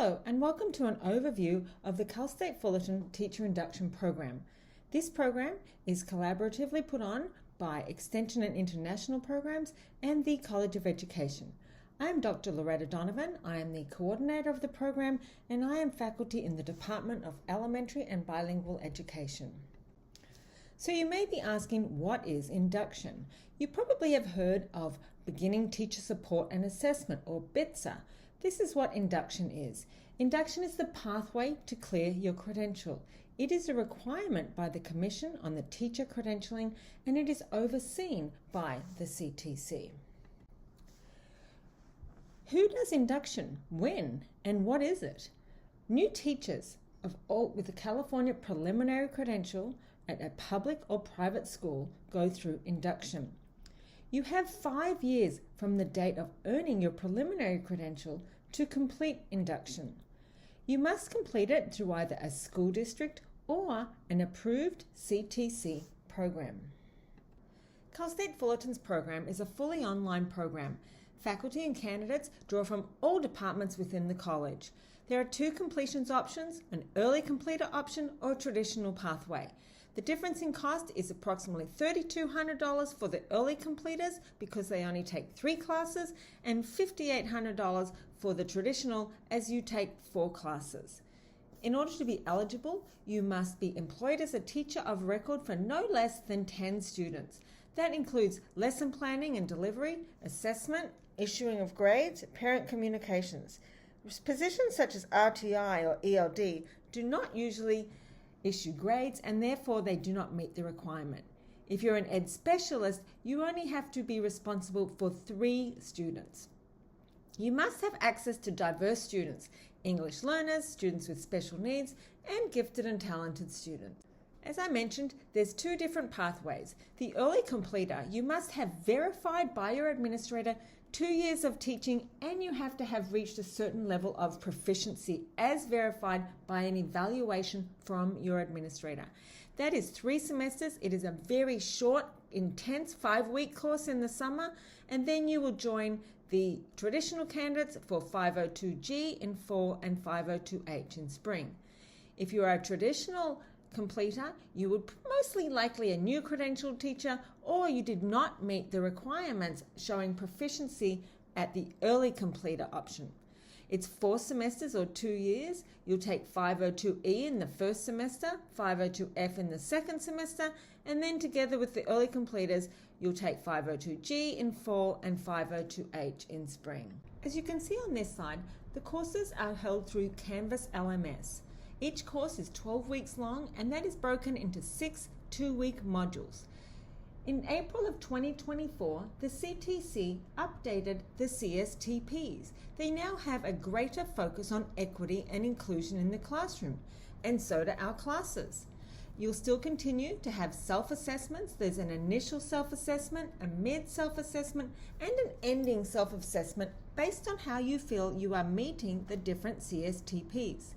Hello and welcome to an overview of the Cal State Fullerton Teacher Induction Program. This program is collaboratively put on by Extension and International Programs and the College of Education. I am Dr. Loretta Donovan. I am the coordinator of the program and I am faculty in the Department of Elementary and Bilingual Education. So you may be asking, what is induction? You probably have heard of Beginning Teacher Support and Assessment, or BTSA. This is what induction is. Induction is the pathway to clear your credential. It is a requirement by the Commission on the Teacher Credentialing and it is overseen by the CTC. Who does induction? When? And what is it? New teachers with a California preliminary credential at a public or private school go through induction. You have 5 years from the date of earning your preliminary credential to complete induction. You must complete it through either a school district or an approved CTC program. Cal State Fullerton's program is a fully online program. Faculty and candidates draw from all departments within the college. There are 2 completions options, an early completer option or a traditional pathway. The difference in cost is approximately $3,200 for the early completers because they only take 3 classes and $5,800 for the traditional as you take 4 classes. In order to be eligible, you must be employed as a teacher of record for no less than 10 students. That includes lesson planning and delivery, assessment, issuing of grades, parent communications. Positions such as RTI or ELD do not usually issue grades and therefore they do not meet the requirement. If you're an ed specialist, you only have to be responsible for 3 students. You must have access to diverse students, English learners, students with special needs, and gifted and talented students. As I mentioned, there's 2 different pathways. The early completer, you must have verified by your administrator 2 years of teaching and you have to have reached a certain level of proficiency as verified by an evaluation from your administrator. That is 3 semesters. It is a very short, intense 5-week course in the summer, and then you will join the traditional candidates for 502G in fall and 502H in spring. If you are a traditional completer, you would mostly likely a new credentialed teacher, or you did not meet the requirements showing proficiency at the early completer option. It's 4 semesters or 2 years. You'll take 502E in the first semester, 502F in the second semester, and then together with the early completers, you'll take 502G in fall and 502H in spring. As you can see on this side, the courses are held through Canvas LMS. Each course is 12 weeks long and that is broken into 6 2-week modules. In April of 2024, the CTC updated the CSTPs. They now have a greater focus on equity and inclusion in the classroom, and so do our classes. You'll still continue to have self-assessments. There's an initial self-assessment, a mid self-assessment, and an ending self-assessment based on how you feel you are meeting the different CSTPs.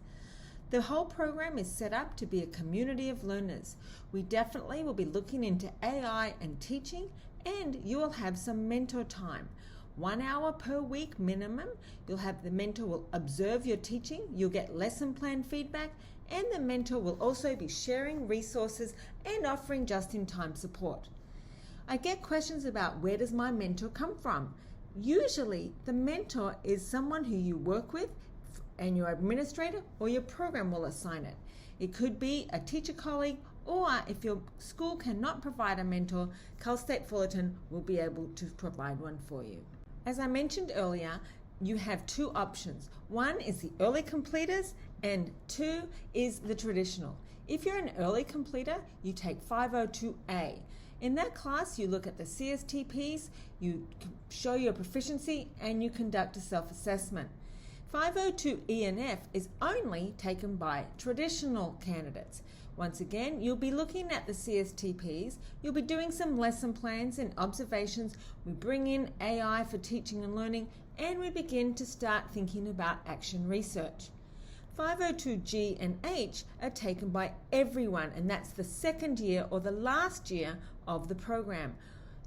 The whole program is set up to be a community of learners. We definitely will be looking into AI and teaching, and you will have some mentor time. 1 hour per week minimum. The mentor will observe your teaching, you'll get lesson plan feedback, and the mentor will also be sharing resources and offering just-in-time support. I get questions about, where does my mentor come from? Usually the mentor is someone who you work with and your administrator or your program will assign it. It could be a teacher colleague, or if your school cannot provide a mentor, Cal State Fullerton will be able to provide one for you. As I mentioned earlier, you have 2 options. 1 is the early completers and 2 is the traditional. If you're an early completer, you take 502A. In that class, you look at the CSTPs, you show your proficiency, and you conduct a self-assessment. 502E and F is only taken by traditional candidates. Once again, you'll be looking at the CSTPs, you'll be doing some lesson plans and observations, we bring in AI for teaching and learning, and we begin to start thinking about action research. 502G and H are taken by everyone, and that's the second year or the last year of the program.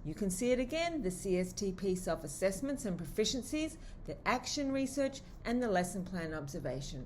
You can see it again, the CSTP self-assessments and proficiencies, the action research, and the lesson plan observation.